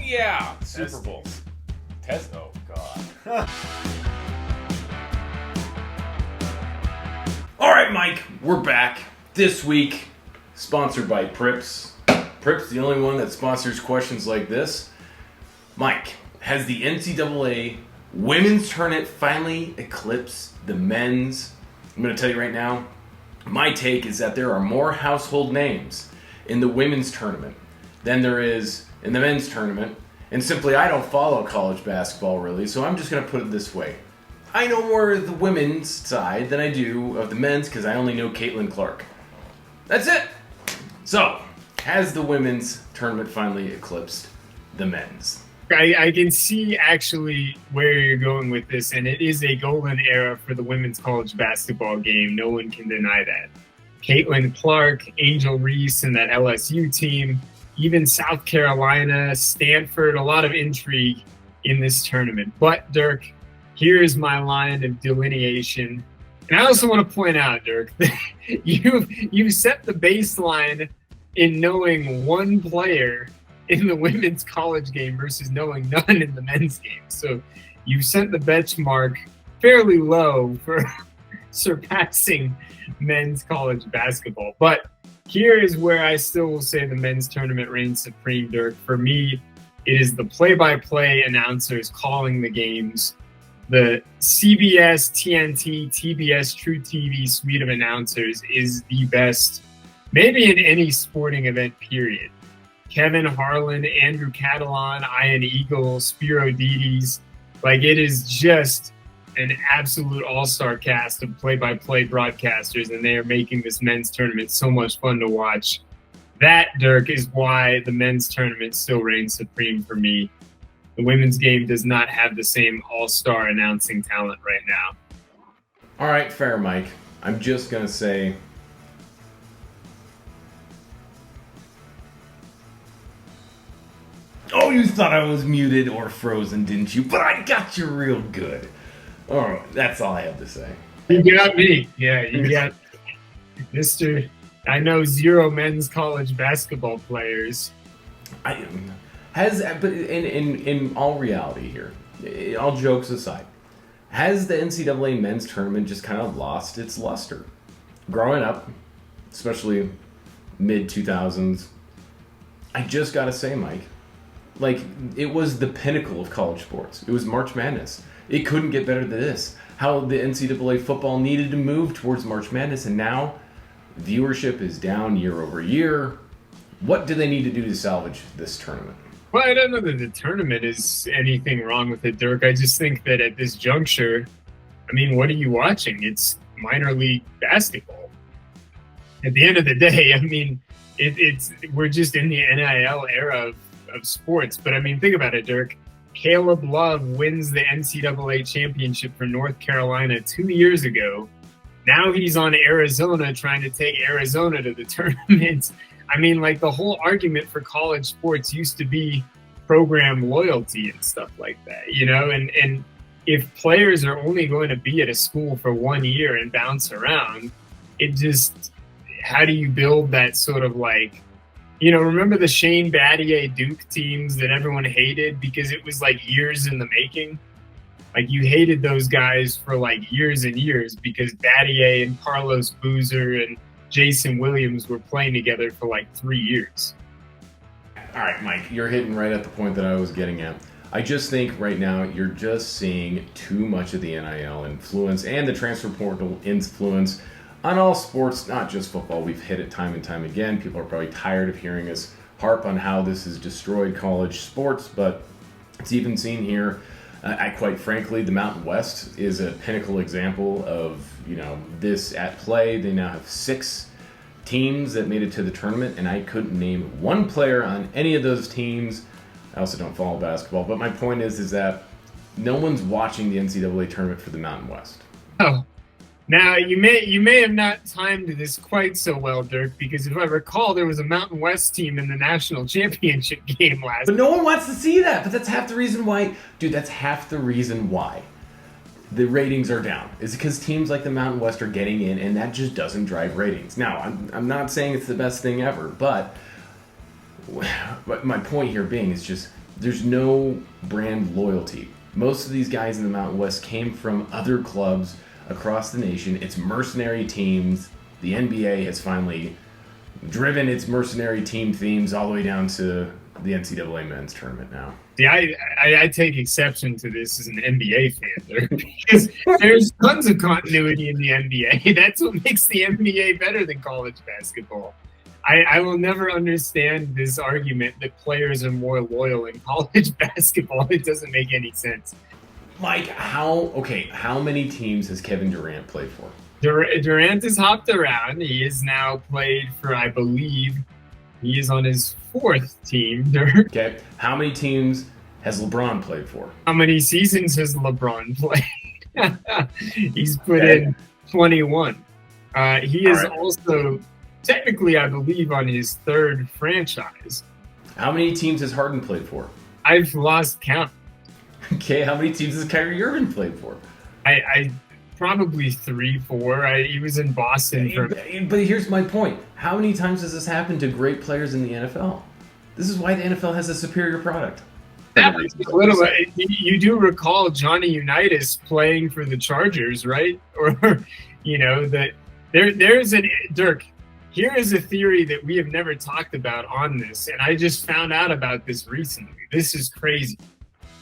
Yeah, Super Bowls. Oh, God. All right, Mike, we're back. This week, sponsored by Preist. Preist, the only one that sponsors questions like this. Mike, has the NCAA women's tournament finally eclipsed the men's? I'm going to tell you right now, my take is that there are more household names in the women's tournament than there is in the men's tournament. And simply, I don't follow college basketball really, so I'm just going to put it this way. I know more of the women's side than I do of the men's because I only know Caitlin Clark. That's it. So, has the women's tournament finally eclipsed the men's? I can see actually where you're going with this, and it is a golden era for the women's college basketball game. No one can deny that. Caitlin Clark, Angel Reese, and that LSU team, even South Carolina, Stanford, a lot of intrigue in this tournament. But, Dirk, here is my line of delineation. And I also want to point out, Dirk, that you've set the baseline in knowing one player in the women's college game versus knowing none in the men's game. So you set the benchmark fairly low for surpassing men's college basketball. But here is where I still will say the men's tournament reigns supreme, Dirk. For me, it is the play-by-play announcers calling the games. The CBS, TNT, TBS, True TV suite of announcers is the best, maybe in any sporting event, period. Kevin Harlan, Andrew Catalan, Ian Eagle, Spiro Dides. Like, it is just an absolute all-star cast of play-by-play broadcasters, and they are making this men's tournament so much fun to watch. That, Dirk, is why the men's tournament still reigns supreme for me. The women's game does not have the same all-star announcing talent right now. All right, fair, Mike. I'm just going to say, oh, you thought I was muted or frozen, didn't you? But I got you real good. All right, that's all I have to say. You got me. Yeah, you got Mr. I know zero men's college basketball players. But in all reality here, all jokes aside, has the NCAA men's tournament just kind of lost its luster? Growing up, especially mid-2000s, I just got to say, Mike, like, it was the pinnacle of college sports. It was March Madness. It couldn't get better than this. How the NCAA football needed to move towards March Madness, and now viewership is down year over year. What do they need to do to salvage this tournament? Well, I don't know that the tournament is anything wrong with it, Dirk. I just think that at this juncture, I mean, what are you watching? It's minor league basketball. At the end of the day, I mean, we're just in the NIL era of sports. But I mean, think about it, Dirk. Caleb Love wins the NCAA championship for North Carolina 2 years ago. Now he's on Arizona trying to take Arizona to the tournament. I mean, like, the whole argument for college sports used to be program loyalty and stuff like that, you know? And if players are only going to be at a school for 1 year and bounce around, it just, how do you build that sort of, like, you know, remember the Shane Battier Duke teams that everyone hated because it was like years in the making? Like, you hated those guys for like years and years because Battier and Carlos Boozer and Jason Williams were playing together for like 3 years. All right, Mike, you're hitting right at the point that I was getting at. I just think right now you're just seeing too much of the NIL influence and the transfer portal influence on all sports, not just football. We've hit it time and time again. People are probably tired of hearing us harp on how this has destroyed college sports, but it's even seen here. Quite frankly, the Mountain West is a pinnacle example of, you know, this at play. They now have 6 teams that made it to the tournament, and I couldn't name one player on any of those teams. I also don't follow basketball, but my point is that no one's watching the NCAA tournament for the Mountain West. Oh, now you may have not timed this quite so well, Dirk, because if I recall, there was a Mountain West team in the national championship game last. But no one wants to see that. But that's half the reason why, dude. That's half the reason why the ratings are down. Is because teams like the Mountain West are getting in, and that just doesn't drive ratings. Now, I'm not saying it's the best thing ever, but my point here being is just There's no brand loyalty. Most of these guys in the Mountain West came from other clubs across the nation. It's mercenary teams. The NBA has finally driven its mercenary team themes all the way down to the NCAA men's tournament now. Yeah, I take exception to this as an NBA fan there, because there's tons of continuity in the NBA. That's what makes the NBA better than college basketball. I will never understand this argument that players are more loyal in college basketball. It doesn't make any sense. Mike, how many teams has Kevin Durant played for? Durant has hopped around. He has now played for, I believe, he is on his 4th team. Okay. How many teams has LeBron played for? How many seasons has LeBron played? He's put in 21. He is also technically, I believe, on his 3rd franchise. How many teams has Harden played for? I've lost count. Okay. How many teams has Kyrie Irving played for? I probably 3, 4. He was in Boston for. But here's my point. How many times has this happened to great players in the NFL? This is why the NFL has a superior product. You do recall Johnny Unitas playing for the Chargers, right? Or, that there's an Dirk. Here is a theory that we have never talked about on this, and I just found out about this recently. This is crazy.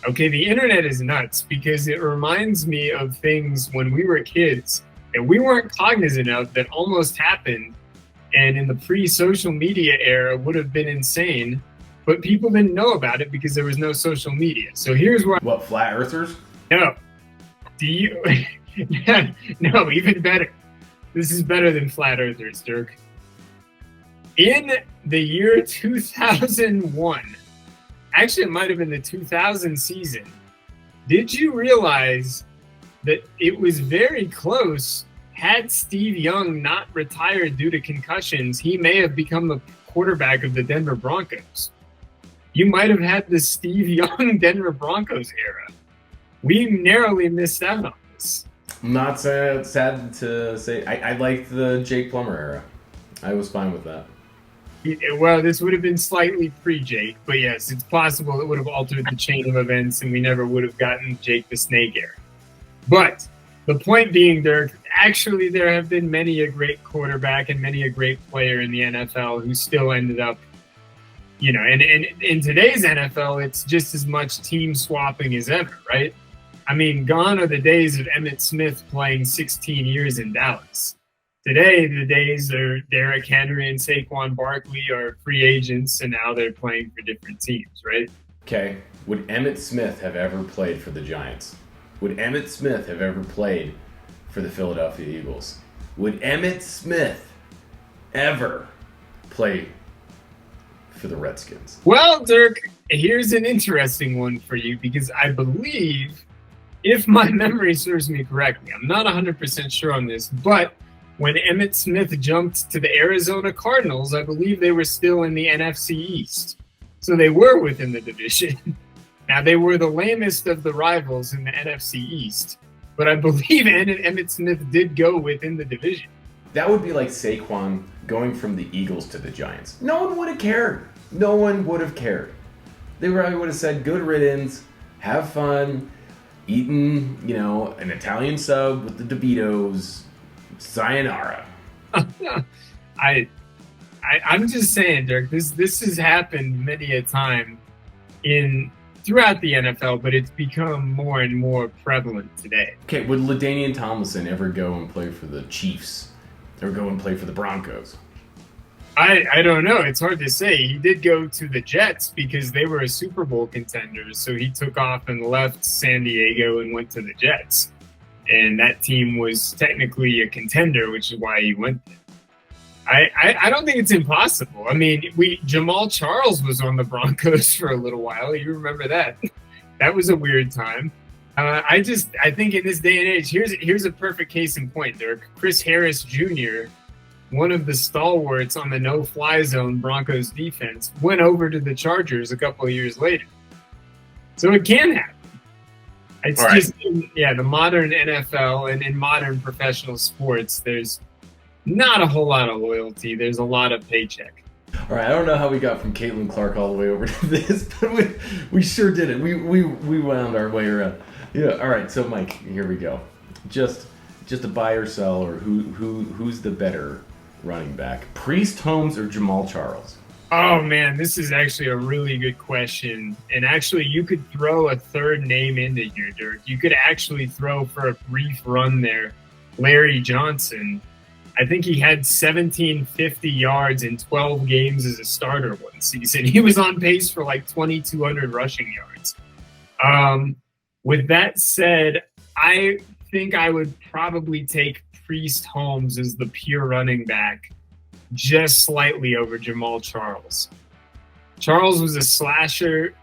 Okay, the internet is nuts because it reminds me of things when we were kids that we weren't cognizant of that almost happened, and in the pre-social media era would have been insane, but people didn't know about it because there was no social media. So here's why. What, flat earthers? No. Do you? No, even better. This is better than flat earthers, Dirk. In the year 2001, actually it might have been the 2000 season, did you realize that it was very close? Had Steve Young not retired due to concussions, he may have become the quarterback of the Denver Broncos. You might have had the Steve Young Denver Broncos era. We narrowly missed out on this. I'm not sad to say. I liked the Jake Plummer era. I was fine with that. Well, this would have been slightly pre-Jake, but yes, it's possible it would have altered the chain of events and we never would have gotten Jake the Snake era. But the point being, Dirk, actually there have been many a great quarterback and many a great player in the NFL who still ended up, and in today's NFL, it's just as much team swapping as ever, right? I mean, gone are the days of Emmitt Smith playing 16 years in Dallas. Today, the days are Derrick Henry and Saquon Barkley are free agents, and now they're playing for different teams, right? Okay. Would Emmitt Smith have ever played for the Giants? Would Emmitt Smith have ever played for the Philadelphia Eagles? Would Emmitt Smith ever play for the Redskins? Well, Dirk, here's an interesting one for you because I believe, if my memory serves me correctly, I'm not 100% sure on this, but when Emmitt Smith jumped to the Arizona Cardinals, I believe they were still in the NFC East. So they were within the division. Now, they were the lamest of the rivals in the NFC East, but I believe Emmitt Smith did go within the division. That would be like Saquon going from the Eagles to the Giants. No one would have cared. No one would have cared. They probably would have said, good riddance, have fun, eating, an Italian sub with the DeVitos, sayonara. I'm just saying, Dirk, this has happened many a time throughout the NFL, but it's become more and more prevalent today. Okay, would LaDainian Tomlinson ever go and play for the Chiefs or go and play for the Broncos? I don't know. It's hard to say. He did go to the Jets because they were a Super Bowl contender, so he took off and left San Diego and went to the Jets. And that team was technically a contender, which is why he went there. I don't think it's impossible. I mean, Jamaal Charles was on the Broncos for a little while. You remember that? That was a weird time. I think in this day and age, here's a perfect case in point, Dirk. Chris Harris Jr., one of the stalwarts on the no-fly zone Broncos defense, went over to the Chargers a couple of years later. So it can happen. It's all right. Just, the modern NFL and in modern professional sports, there's not a whole lot of loyalty. There's a lot of paycheck. All right, I don't know how we got from Caitlin Clark all the way over to this, but we sure did it. We wound our way around. Yeah. All right. So Mike, here we go. Just a buy or sell, or who's the better running back? Preist, Holmes, or Jamaal Charles? Oh man, this is actually a really good question. And actually, you could throw a third name into here, Dirk. You could actually throw for a brief run there, Larry Johnson. I think he had 1,750 yards in 12 games as a starter one season. He was on pace for like 2,200 rushing yards. With that said, I think I would probably take Preist Holmes as the pure running back, just slightly over Jamaal Charles. Charles was a slasher.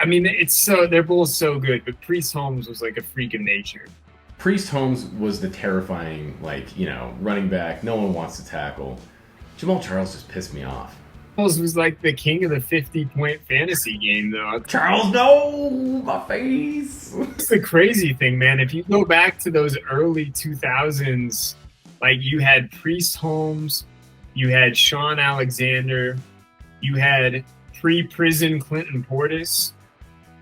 I mean, they're both so good, but Preist Holmes was like a freak of nature. Preist Holmes was the terrifying, running back. No one wants to tackle. Jamaal Charles just pissed me off. Charles was like the king of the 50-point fantasy game, though. Charles, no! My face! It's the crazy thing, man. If you go back to those early 2000s, like you had Preist Holmes, you had Sean Alexander, you had pre-prison Clinton Portis.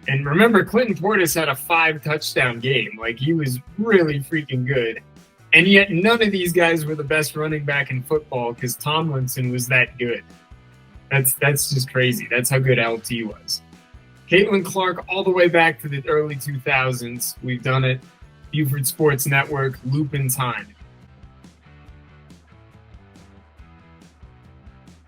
And remember, Clinton Portis had a 5-touchdown game. Like, he was really freaking good. And yet none of these guys were the best running back in football because Tomlinson was that good. That's just crazy. That's how good LT was. Caitlin Clark all the way back to the early 2000s. We've done it. Buford Sports Network, Loop in Time.